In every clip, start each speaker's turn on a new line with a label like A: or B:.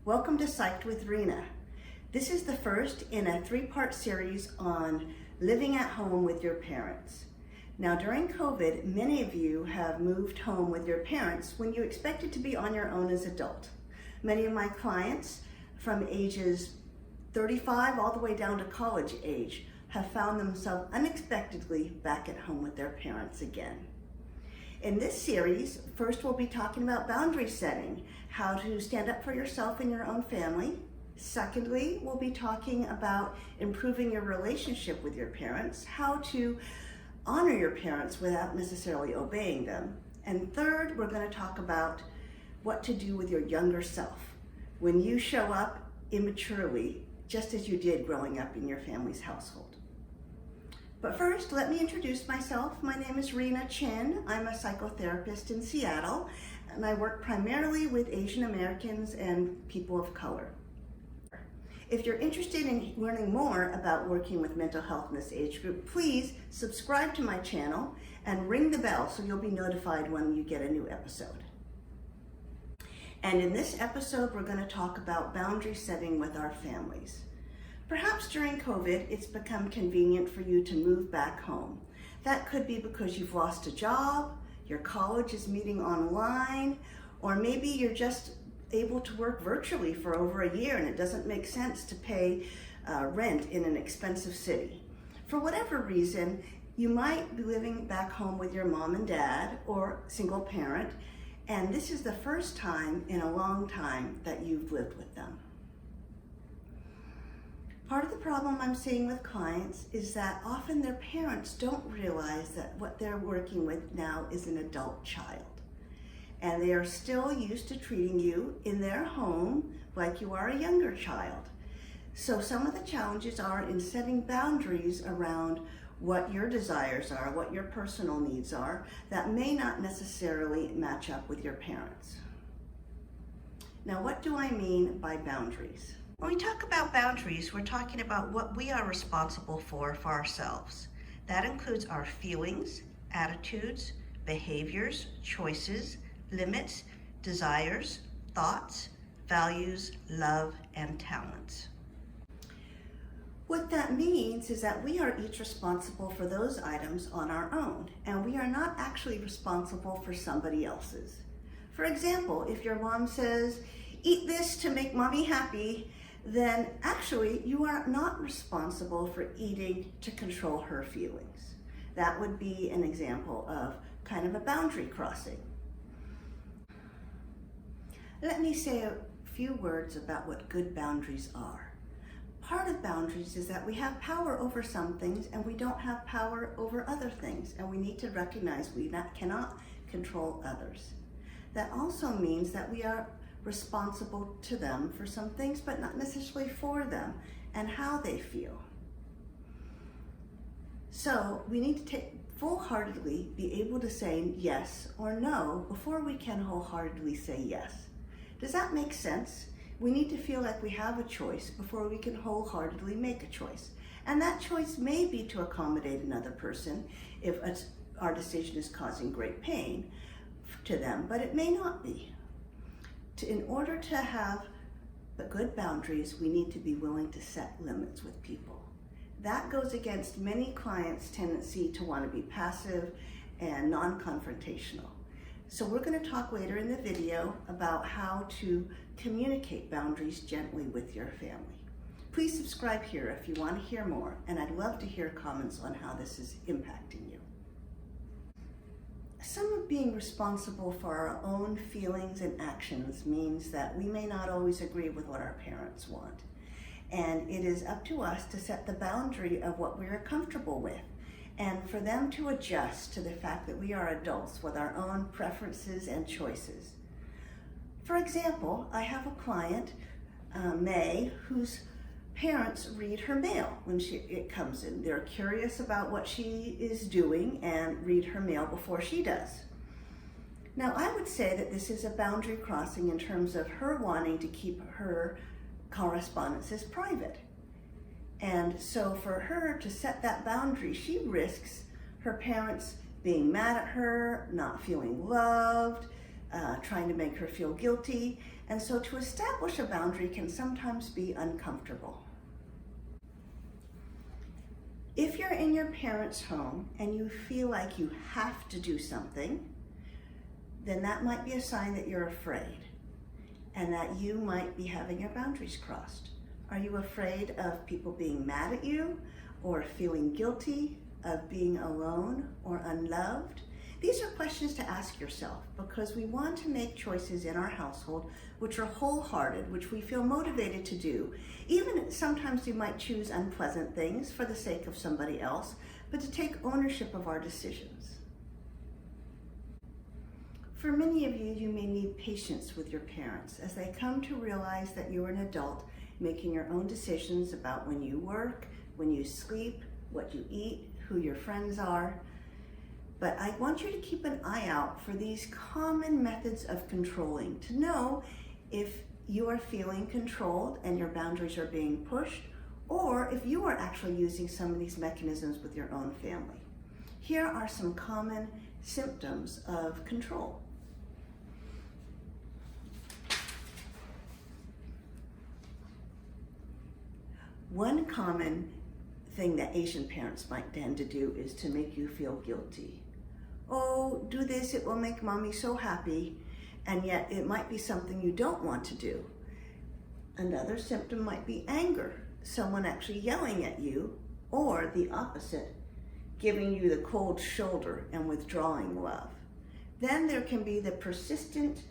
A: Welcome to Psyched with Rena. This is the first in a three-part series on living at home with your parents. Now during COVID, many of you have moved home with your parents when you expected to be on your own as adult. Many of my clients from ages 35 all the way down to college age have found themselves unexpectedly back at home with their parents again. In this series, first we'll be talking about boundary setting, how to stand up for yourself and your own family. Secondly, we'll be talking about improving your relationship with your parents, how to honor your parents without necessarily obeying them. And third, we're going to talk about what to do with your younger self when you show up immaturely, just as you did growing up in your family's household. But first, let me introduce myself. My name is Rena Chinn. I'm a psychotherapist in Seattle, and I work primarily with Asian Americans and people of color. If you're interested in learning more about working with mental health in this age group, please subscribe to my channel and ring the bell so you'll be notified when you get a new episode. And in this episode, we're going to talk about boundary setting with our families. Perhaps during COVID, it's become convenient for you to move back home. That could be because you've lost a job, your college is meeting online, or maybe you're just able to work virtually for over a year and it doesn't make sense to pay rent in an expensive city. For whatever reason, you might be living back home with your mom and dad or single parent, and this is the first time in a long time that you've lived with them. Part of the problem I'm seeing with clients is that often their parents don't realize that what they're working with now is an adult child. And they are still used to treating you in their home like you are a younger child. So some of the challenges are in setting boundaries around what your desires are, what your personal needs are, that may not necessarily match up with your parents. Now, what do I mean by boundaries? When we talk about boundaries, we're talking about what we are responsible for ourselves. That includes our feelings, attitudes, behaviors, choices, limits, desires, thoughts, values, love, and talents. What that means is that we are each responsible for those items on our own, and we are not actually responsible for somebody else's. For example, if your mom says, "Eat this to make mommy happy," then actually you are not responsible for eating to control her feelings. That would be an example of kind of a boundary crossing. Let me say a few words about what good boundaries are. Part of boundaries is that we have power over some things and we don't have power over other things, and we need to recognize we cannot control others. That also means that we are responsible to them for some things, but not necessarily for them and how they feel. So we need to full-heartedly be able to say yes or no before we can wholeheartedly say yes. Does that make sense? We need to feel like we have a choice before we can wholeheartedly make a choice. And that choice may be to accommodate another person if our decision is causing great pain to them, but it may not be. In order to have the good boundaries, we need to be willing to set limits with people. That goes against many clients' tendency to want to be passive and non-confrontational. So we're going to talk later in the video about how to communicate boundaries gently with your family. Please subscribe here if you want to hear more, and I'd love to hear comments on how this is impacting you. Some of being responsible for our own feelings and actions means that we may not always agree with what our parents want. And it is up to us to set the boundary of what we are comfortable with, and for them to adjust to the fact that we are adults with our own preferences and choices. For example, I have a client, May, whose parents read her mail when it comes in. They're curious about what she is doing and read her mail before she does. Now, I would say that this is a boundary crossing in terms of her wanting to keep her correspondences private. And so for her to set that boundary, she risks her parents being mad at her, not feeling loved, trying to make her feel guilty. And so to establish a boundary can sometimes be uncomfortable. If you're in your parents' home and you feel like you have to do something, then that might be a sign that you're afraid and that you might be having your boundaries crossed. Are you afraid of people being mad at you or feeling guilty, of being alone or unloved? These are questions to ask yourself because we want to make choices in our household which are wholehearted, which we feel motivated to do. Even sometimes we might choose unpleasant things for the sake of somebody else, but to take ownership of our decisions. For many of you, you may need patience with your parents as they come to realize that you are an adult making your own decisions about when you work, when you sleep, what you eat, who your friends are. But I want you to keep an eye out for these common methods of controlling to know if you are feeling controlled and your boundaries are being pushed, or if you are actually using some of these mechanisms with your own family. Here are some common symptoms of control. One common thing that Asian parents might tend to do is to make you feel guilty. Oh, do this, it will make mommy so happy, and yet it might be something you don't want to do. Another symptom might be anger, someone actually yelling at you, or the opposite, giving you the cold shoulder and withdrawing love. Then there can be the persistent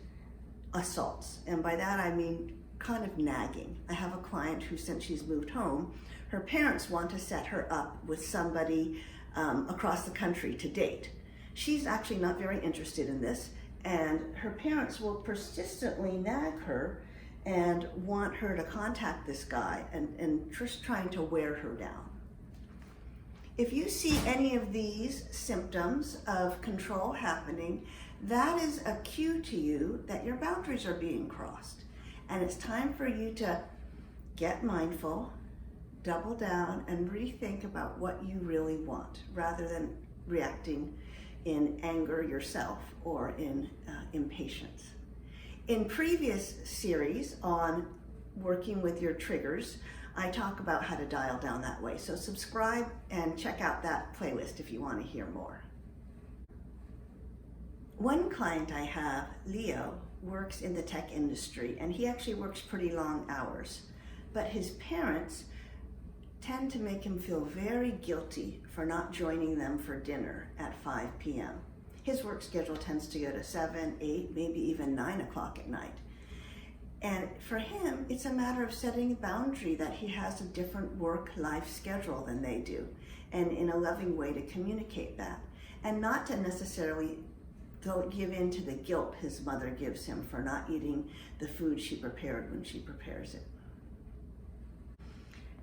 A: assaults, and by that I mean kind of nagging. I have a client who, since she's moved home, her parents want to set her up with somebody across the country to date. She's actually not very interested in this, and her parents will persistently nag her and want her to contact this guy and just trying to wear her down. If you see any of these symptoms of control happening, that is a cue to you that your boundaries are being crossed. And it's time for you to get mindful, double down, and rethink about what you really want rather than reacting in anger yourself or in impatience. In previous series on working with your triggers, I talk about how to dial down that way. So subscribe and check out that playlist if you want to hear more. One client I have, Leo, works in the tech industry, and he actually works pretty long hours. But his parents tend to make him feel very guilty for not joining them for dinner at 5 p.m. His work schedule tends to go to 7, 8, maybe even 9 o'clock at night. And for him, it's a matter of setting a boundary that he has a different work-life schedule than they do, and in a loving way to communicate that, and not to necessarily give in to the guilt his mother gives him for not eating the food she prepared when she prepares it.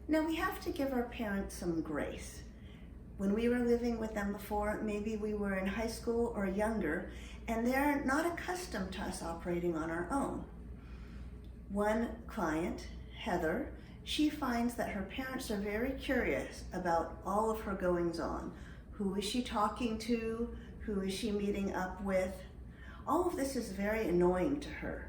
A: Now we have to give our parents some grace. When we were living with them before, maybe we were in high school or younger, and they're not accustomed to us operating on our own. One client, Heather, she finds that her parents are very curious about all of her goings on. Who is she talking to? Who is she meeting up with? All of this is very annoying to her.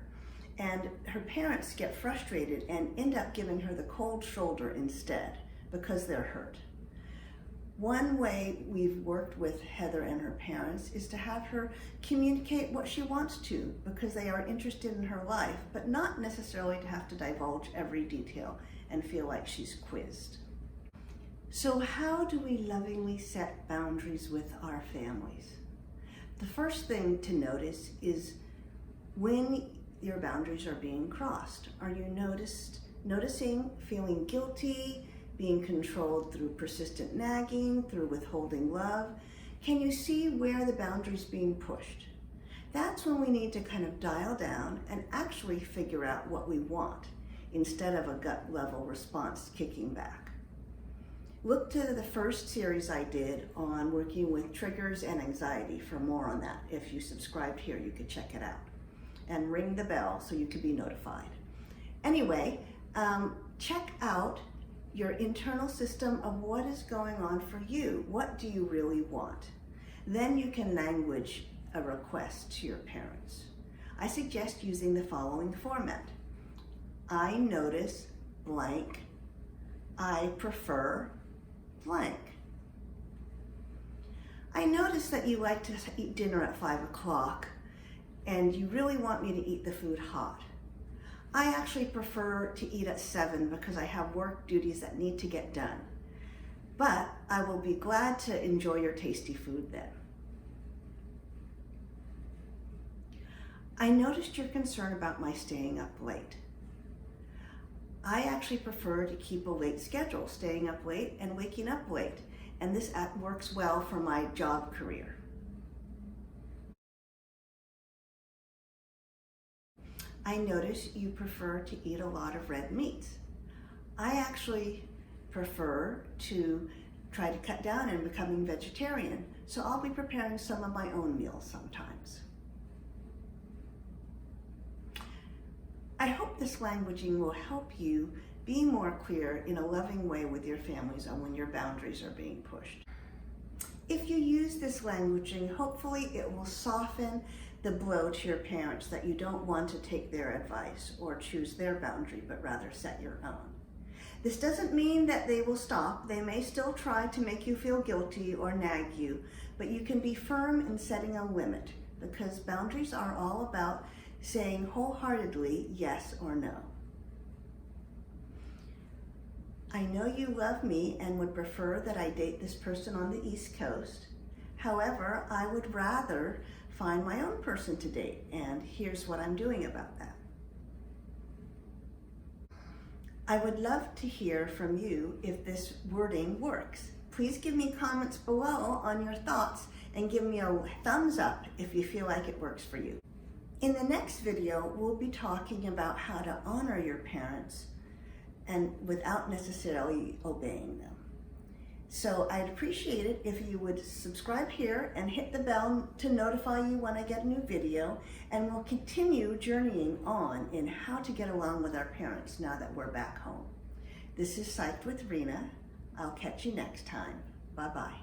A: And her parents get frustrated and end up giving her the cold shoulder instead because they're hurt. One way we've worked with Heather and her parents is to have her communicate what she wants to because they are interested in her life, but not necessarily to have to divulge every detail and feel like she's quizzed. So how do we lovingly set boundaries with our families? The first thing to notice is when your boundaries are being crossed. Are you noticing feeling guilty, being controlled through persistent nagging, through withholding love? Can you see where the boundary's being pushed? That's when we need to kind of dial down and actually figure out what we want instead of a gut level response kicking back. Look to the first series I did on working with triggers and anxiety for more on that. If you subscribed here, you could check it out. And ring the bell so you can be notified. Anyway, check out your internal system of what is going on for you. What do you really want? Then you can language a request to your parents. I suggest using the following format. I notice blank. I prefer blank. I notice that you like to eat dinner at 5 o'clock and you really want me to eat the food hot. I actually prefer to eat at 7 because I have work duties that need to get done. But I will be glad to enjoy your tasty food then. I noticed your concern about my staying up late. I actually prefer to keep a late schedule, staying up late and waking up late, and this works well for my job career. I notice you prefer to eat a lot of red meats. I actually prefer to try to cut down and becoming vegetarian, so I'll be preparing some of my own meals sometimes. I hope this languaging will help you be more clear in a loving way with your families on when your boundaries are being pushed. If you use this languaging, hopefully it will soften the blow to your parents that you don't want to take their advice or choose their boundary, but rather set your own. This doesn't mean that they will stop. They may still try to make you feel guilty or nag you, but you can be firm in setting a limit because boundaries are all about saying wholeheartedly yes or no. I know you love me and would prefer that I date this person on the East Coast. However, I would rather find my own person to date, and here's what I'm doing about that. I would love to hear from you if this wording works. Please give me comments below on your thoughts and give me a thumbs up if you feel like it works for you. In the next video, we'll be talking about how to honor your parents and without necessarily obeying them. So I'd appreciate it if you would subscribe here and hit the bell to notify you when I get a new video, and we'll continue journeying on in how to get along with our parents now that we're back home. This is Psyched with Rena. I'll catch you next time. Bye-bye.